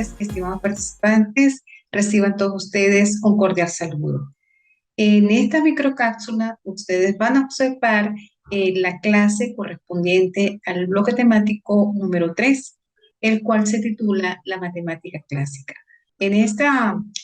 tardes, estimados participantes. Reciban todos ustedes un cordial saludo. En esta microcápsula, ustedes van a observar la clase correspondiente al bloque temático número 3, el cual se titula La matemática clásica. En este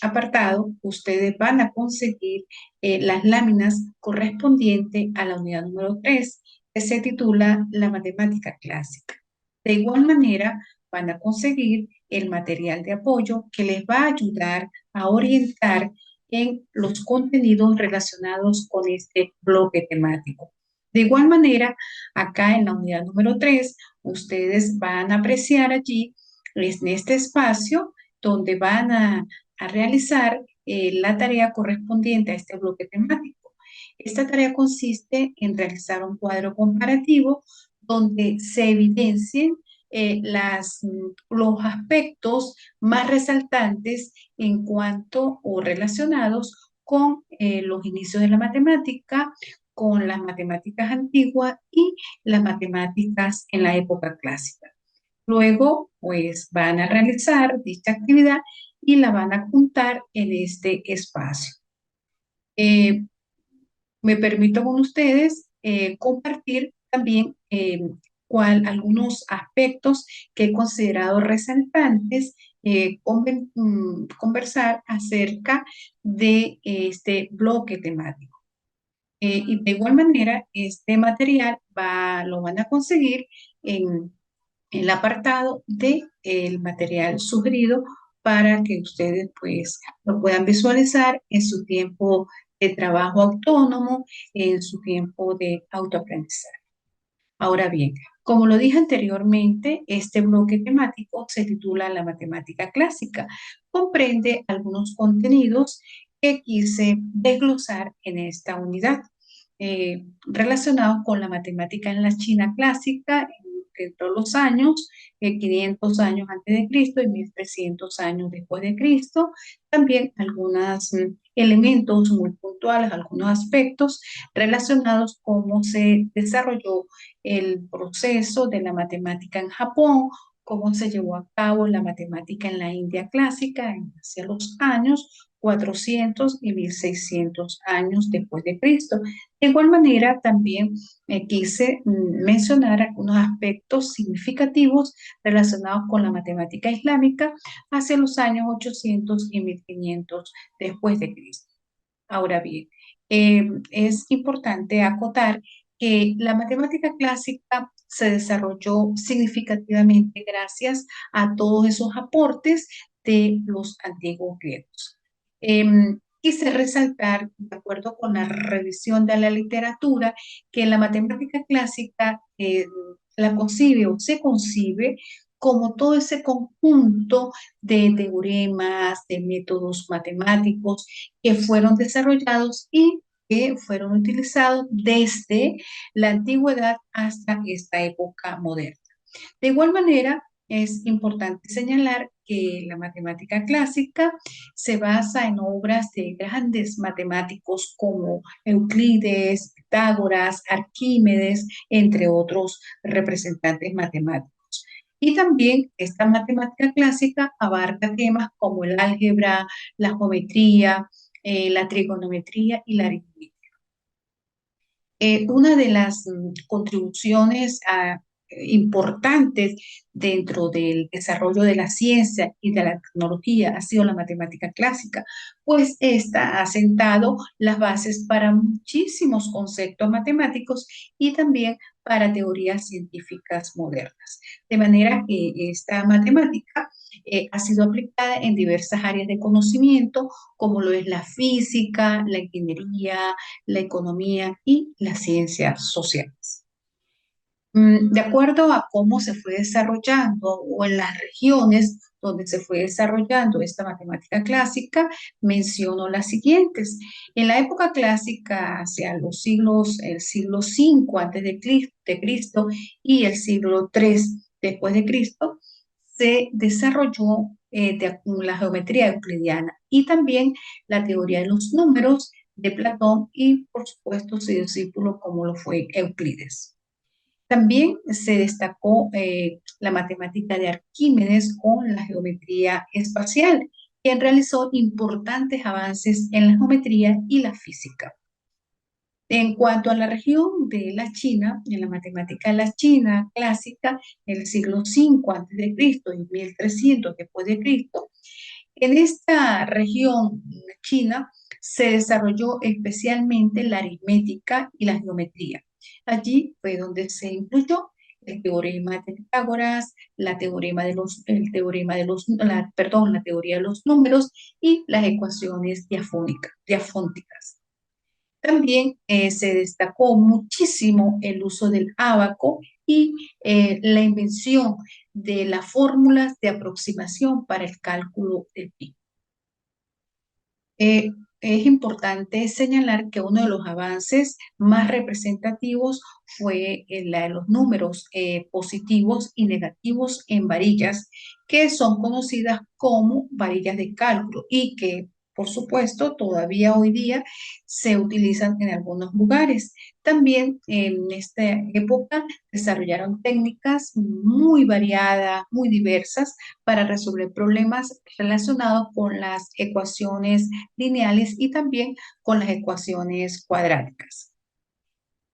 apartado, ustedes van a conseguir las láminas correspondientes a la unidad número 3, que se titula La matemática clásica. De igual manera, van a conseguir el material de apoyo que les va a ayudar a orientar en los contenidos relacionados con este bloque temático. De igual manera, acá en la unidad número 3, ustedes van a apreciar allí, en este espacio, donde van a realizar la tarea correspondiente a este bloque temático. Esta tarea consiste en realizar un cuadro comparativo donde se evidencien los aspectos más resaltantes en cuanto o relacionados con los inicios de la matemática, con las matemáticas antiguas y las matemáticas en la época clásica. Luego, pues van a realizar dicha actividad y la van a juntar en este espacio. Eh, Me permito con ustedes compartir también algunos aspectos que he considerado resaltantes, conversar acerca de este bloque temático. Y de igual manera, este material lo van a conseguir en el apartado del material sugerido para que ustedes pues lo puedan visualizar en su tiempo de trabajo autónomo, en su tiempo de autoaprendizaje. Ahora bien, como lo dije anteriormente, este bloque temático se titula La matemática clásica. Comprende algunos contenidos que quise desglosar en esta unidad, relacionados con la matemática en la China clásica, entre los años 500 años antes de Cristo y 1300 años después de Cristo. También algunos elementos muy puntuales, algunos aspectos relacionados con cómo se desarrolló el proceso de la matemática en Japón, cómo se llevó a cabo la matemática en la India clásica hacia los años 400 y 1600 años después de Cristo. De igual manera, también quise mencionar algunos aspectos significativos relacionados con la matemática islámica hacia los años 800 y 1500 después de Cristo. Ahora bien, es importante acotar que la matemática clásica se desarrolló significativamente gracias a todos esos aportes de los antiguos griegos. Quise resaltar, de acuerdo con la revisión de la literatura, que la matemática clásica la concibe o se concibe como todo ese conjunto de teoremas, de métodos matemáticos que fueron desarrollados y que fueron utilizados desde la antigüedad hasta esta época moderna. De igual manera, es importante señalar que la matemática clásica se basa en obras de grandes matemáticos como Euclides, Pitágoras, Arquímedes, entre otros representantes matemáticos. Y también esta matemática clásica abarca temas como el álgebra, la geometría, la trigonometría y la aritmética. Una de las contribuciones importantes dentro del desarrollo de la ciencia y de la tecnología ha sido la matemática clásica, pues esta ha sentado las bases para muchísimos conceptos matemáticos y también para teorías científicas modernas. De manera que esta matemática ha sido aplicada en diversas áreas de conocimiento, como lo es la física, la ingeniería, la economía y las ciencias sociales. De acuerdo a cómo se fue desarrollando o en las regiones donde se fue desarrollando esta matemática clásica, menciono las siguientes. En la época clásica, hacia el siglo V antes de Cristo y el siglo III después de Cristo, se desarrolló la geometría euclidiana y también la teoría de los números de Platón y, por supuesto, su discípulo como lo fue Euclides. También se destacó la matemática de Arquímedes con la geometría espacial, quien realizó importantes avances en la geometría y la física. En cuanto a la región de la China, en la matemática de la China clásica, en el siglo V a.C. y 1300 después de Cristo, en esta región china se desarrolló especialmente la aritmética y la geometría. Allí fue donde se incluyó el teorema de Pitágoras, el teorema de los, perdón, la teoría de los números y las ecuaciones diafónticas. También se destacó muchísimo el uso del ábaco y la invención de las fórmulas de aproximación para el cálculo del pi. Eh, es importante señalar que uno de los avances más representativos fue la de los números positivos y negativos en varillas, que son conocidas como varillas de cálculo y que, por supuesto, todavía hoy día se utilizan en algunos lugares. También en esta época desarrollaron técnicas muy variadas, muy diversas para resolver problemas relacionados con las ecuaciones lineales y también con las ecuaciones cuadráticas.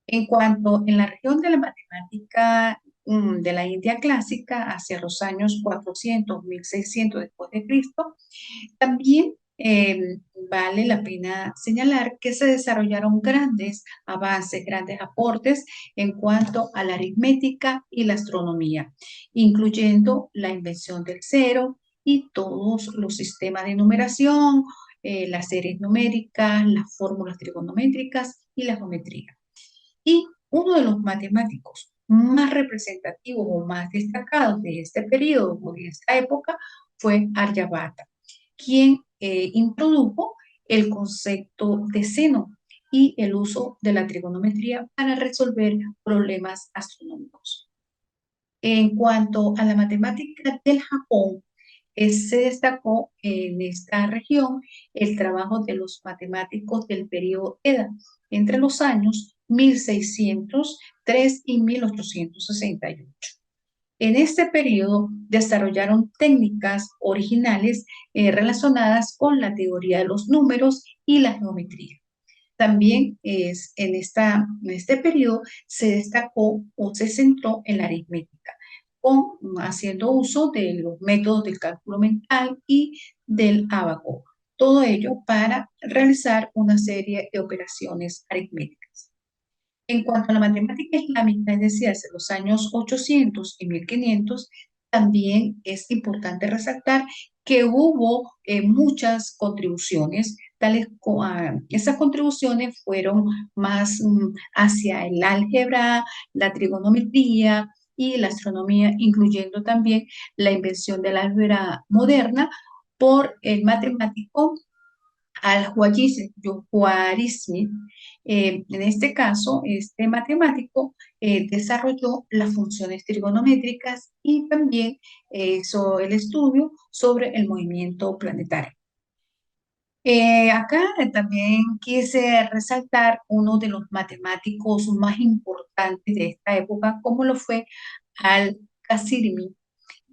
En cuanto en la región de la matemática de la India clásica, hacia los años 400, 1600 después de Cristo, también vale la pena señalar que se desarrollaron grandes avances, grandes aportes en cuanto a la aritmética y la astronomía, incluyendo la invención del cero y todos los sistemas de numeración, las series numéricas, las fórmulas trigonométricas y la geometría. Y uno de los matemáticos más representativos o más destacados de este periodo o de esta época fue Aryabhata, quien introdujo el concepto de seno y el uso de la trigonometría para resolver problemas astronómicos. En cuanto a la matemática del Japón, se destacó en esta región el trabajo de los matemáticos del periodo Eda entre los años 1603 y 1868. En este periodo desarrollaron técnicas originales relacionadas con la teoría de los números y la geometría. También en este periodo se destacó o se centró en la aritmética, haciendo uso de los métodos del cálculo mental y del ábaco. Todo ello para realizar una serie de operaciones aritméticas. En cuanto a la matemática islámica, es decir, hacia los años 800 y 1500, también es importante resaltar que hubo muchas contribuciones, esas contribuciones fueron más hacia el álgebra, la trigonometría y la astronomía, incluyendo también la invención del álgebra moderna por el matemático al-Khwarizmi. En este caso, este matemático desarrolló las funciones trigonométricas y también hizo el estudio sobre el movimiento planetario. Acá también quise resaltar uno de los matemáticos más importantes de esta época, como lo fue Al-Khwarizmi,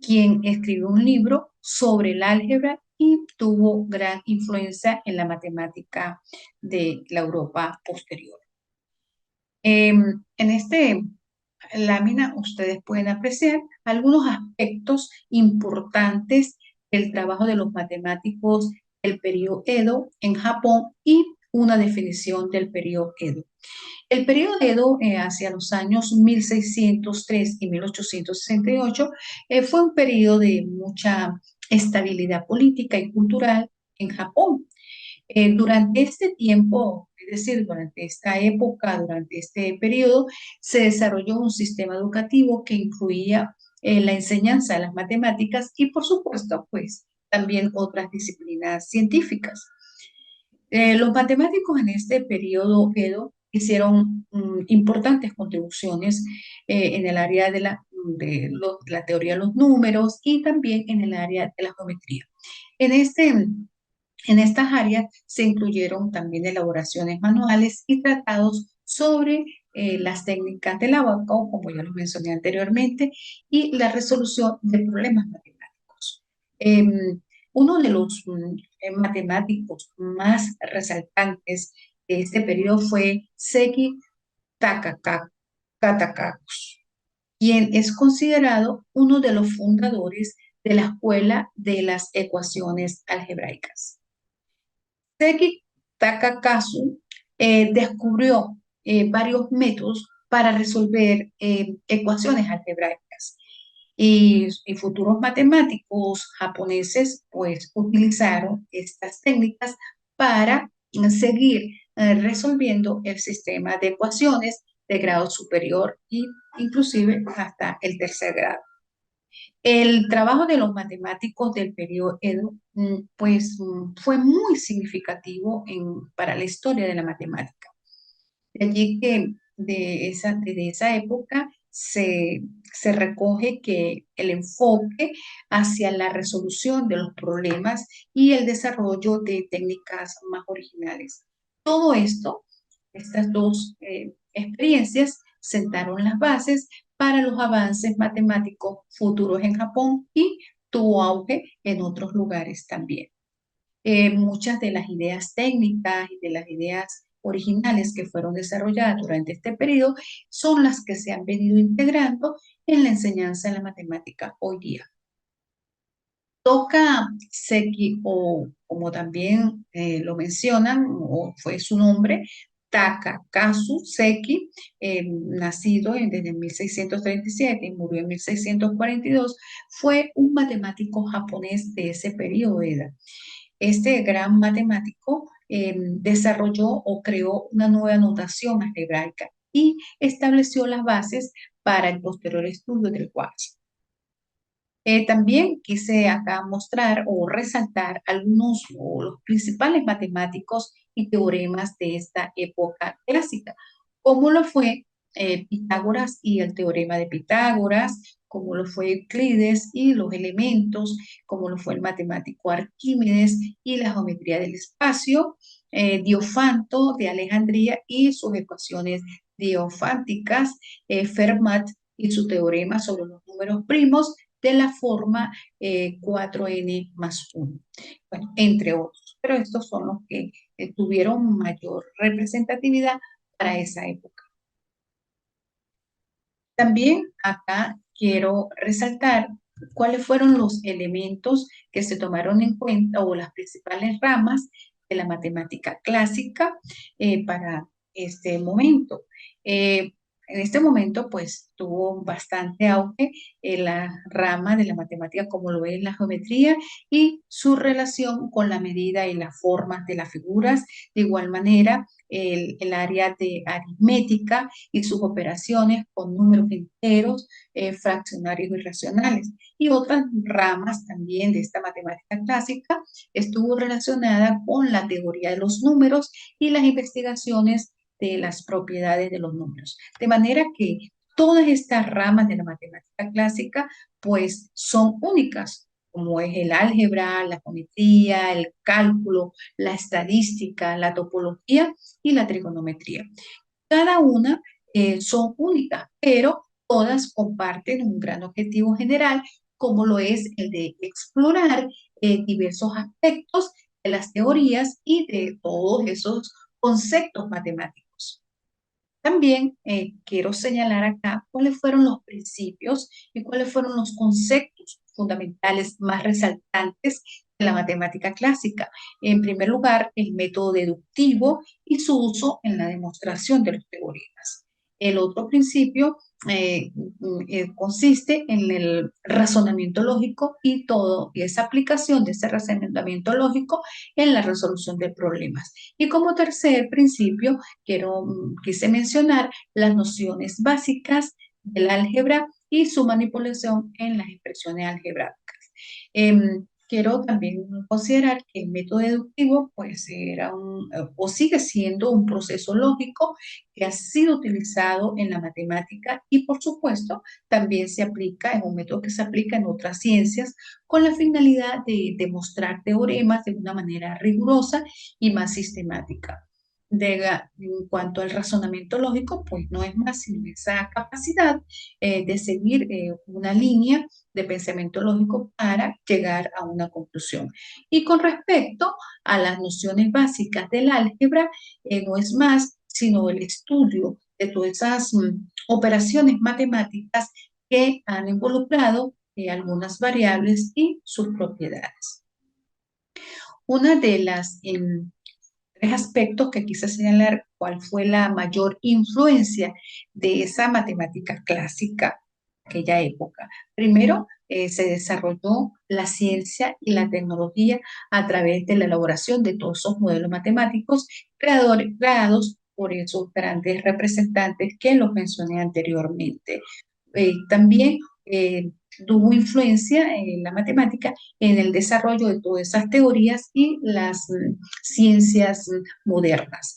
quien escribió un libro sobre el álgebra y tuvo gran influencia en la matemática de la Europa posterior. En este lámina ustedes pueden apreciar algunos aspectos importantes del trabajo de los matemáticos del periodo Edo en Japón y una definición del periodo Edo. El periodo Edo, hacia los años 1603 y 1868, fue un periodo de mucha estabilidad política y cultural en Japón. Durante este tiempo, es decir, durante esta época, durante este periodo, se desarrolló un sistema educativo que incluía la enseñanza de las matemáticas y, por supuesto, pues también otras disciplinas científicas. Los matemáticos en este periodo Edo hicieron importantes contribuciones en el área de la teoría de los números y también en el área de la geometría. En estas áreas se incluyeron también elaboraciones manuales y tratados sobre las técnicas del abaco, como ya lo mencioné anteriormente, y la resolución de problemas matemáticos. Uno de los matemáticos más resaltantes de este periodo fue Seki Katakakus, quien es considerado uno de los fundadores de la escuela de las ecuaciones algebraicas. Seki Takakasu descubrió varios métodos para resolver ecuaciones algebraicas y futuros matemáticos japoneses pues utilizaron estas técnicas para seguir resolviendo el sistema de ecuaciones de grado superior e inclusive hasta el tercer grado. El trabajo de los matemáticos del periodo Edo, fue muy significativo para la historia de la matemática. De allí que desde esa época se recoge que el enfoque hacia la resolución de los problemas y el desarrollo de técnicas más originales. Todo esto, estas dos experiencias, sentaron las bases para los avances matemáticos futuros en Japón y tuvo auge en otros lugares también. Muchas de las ideas técnicas y de las ideas originales que fueron desarrolladas durante este periodo son las que se han venido integrando en la enseñanza de la matemática hoy día. Toka Seki, o como también lo mencionan, o fue su nombre, Takakazu Seki, nacido desde 1637 y murió en 1642, fue un matemático japonés de ese periodo de edad. Este gran matemático desarrolló o creó una nueva notación algebraica y estableció las bases para el posterior estudio del cuarzo. También quise acá mostrar o resaltar algunos o los principales matemáticos y teoremas de esta época clásica, como lo fue Pitágoras y el teorema de Pitágoras, como lo fue Euclides y los elementos, como lo fue el matemático Arquímedes y la geometría del espacio, Diofanto de Alejandría y sus ecuaciones diofánticas, Fermat y su teorema sobre los números primos de la forma 4n más 1, bueno, entre otros, pero estos son los que tuvieron mayor representatividad para esa época. También acá quiero resaltar cuáles fueron los elementos que se tomaron en cuenta o las principales ramas de la matemática clásica para este momento. En este momento, pues, tuvo bastante auge en la rama de la matemática como lo es la geometría y su relación con la medida y las formas de las figuras. De igual manera, el área de aritmética y sus operaciones con números enteros, fraccionarios y racionales. Y otras ramas también de esta matemática clásica estuvo relacionada con la teoría de los números y las investigaciones de las propiedades de los números. De manera que todas estas ramas de la matemática clásica pues son únicas, como es el álgebra, la geometría, el cálculo, la estadística, la topología y la trigonometría. Cada una son únicas, pero todas comparten un gran objetivo general, como lo es el de explorar diversos aspectos de las teorías y de todos esos conceptos matemáticos. También quiero señalar acá cuáles fueron los principios y cuáles fueron los conceptos fundamentales más resaltantes de la matemática clásica. En primer lugar, el método deductivo y su uso en la demostración de los teoremas. El otro principio consiste en el razonamiento lógico y esa aplicación de ese razonamiento lógico en la resolución de problemas. Y como tercer principio, quise mencionar las nociones básicas del álgebra y su manipulación en las expresiones algebraicas. Quiero también considerar que el método deductivo pues era o sigue siendo un proceso lógico que ha sido utilizado en la matemática y por supuesto también es un método que se aplica en otras ciencias con la finalidad de demostrar teoremas de una manera rigurosa y más sistemática. en cuanto al razonamiento lógico, pues no es más sino esa capacidad de seguir una línea de pensamiento lógico para llegar a una conclusión. Y con respecto a las nociones básicas del álgebra, no es más sino el estudio de todas esas operaciones matemáticas que han involucrado algunas variables y sus propiedades. Una de las tres aspectos que quise señalar cuál fue la mayor influencia de esa matemática clásica de aquella época. Primero, se desarrolló la ciencia y la tecnología a través de la elaboración de todos esos modelos matemáticos creados por esos grandes representantes que los mencioné anteriormente. También tuvo influencia en la matemática en el desarrollo de todas esas teorías y las ciencias modernas.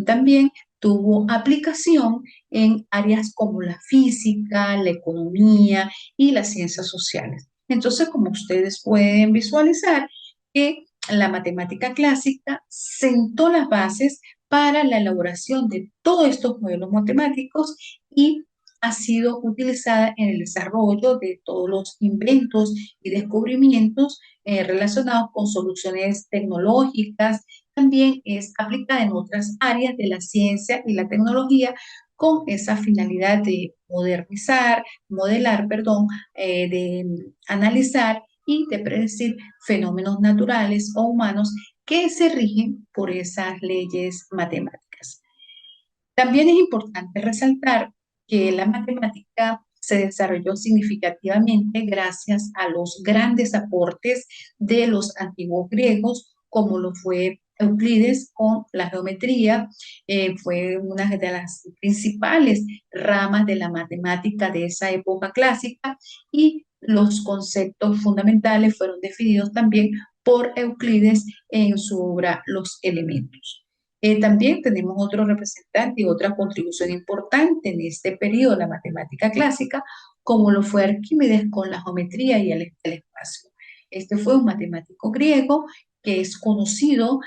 También tuvo aplicación en áreas como la física, la economía y las ciencias sociales. Entonces, como ustedes pueden visualizar, que la matemática clásica sentó las bases para la elaboración de todos estos modelos matemáticos y ha sido utilizada en el desarrollo de todos los inventos y descubrimientos relacionados con soluciones tecnológicas. También es aplicada en otras áreas de la ciencia y la tecnología con esa finalidad de modernizar, modelar, perdón, de analizar y de predecir fenómenos naturales o humanos que se rigen por esas leyes matemáticas. También es importante resaltar que la matemática se desarrolló significativamente gracias a los grandes aportes de los antiguos griegos, como lo fue Euclides con la geometría. Fue una de las principales ramas de la matemática de esa época clásica y los conceptos fundamentales fueron definidos también por Euclides en su obra Los Elementos. También tenemos otro representante y otra contribución importante en este periodo de la matemática clásica, como lo fue Arquímedes con la geometría y el espacio. Este fue un matemático griego que es conocido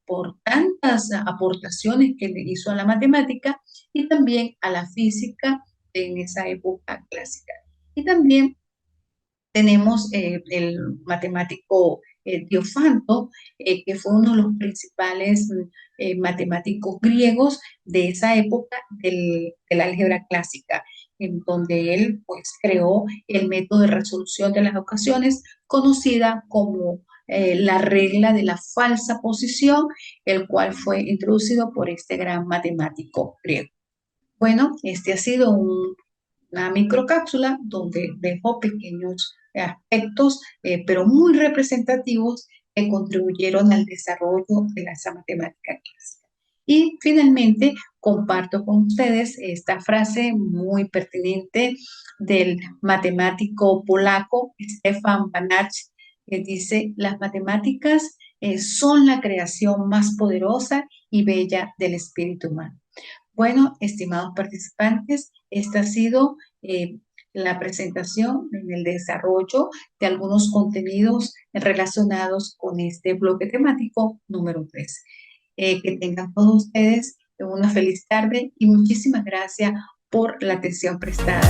por tantas aportaciones que le hizo a la matemática y también a la física en esa época clásica. Y también tenemos el matemático Diofanto, que fue uno de los principales matemáticos griegos de esa época del álgebra clásica, en donde él pues creó el método de resolución de las ecuaciones, conocida como la regla de la falsa posición, el cual fue introducido por este gran matemático griego. Bueno, este ha sido una microcápsula donde dejó pequeños aspectos, pero muy representativos que contribuyeron al desarrollo de esa matemática clásica. Y finalmente comparto con ustedes esta frase muy pertinente del matemático polaco Stefan Banach, que dice: las matemáticas son la creación más poderosa y bella del espíritu humano. Bueno, estimados participantes, esta ha sido la presentación en el desarrollo de algunos contenidos relacionados con este bloque temático número 3. Que tengan todos ustedes una feliz tarde y muchísimas gracias por la atención prestada.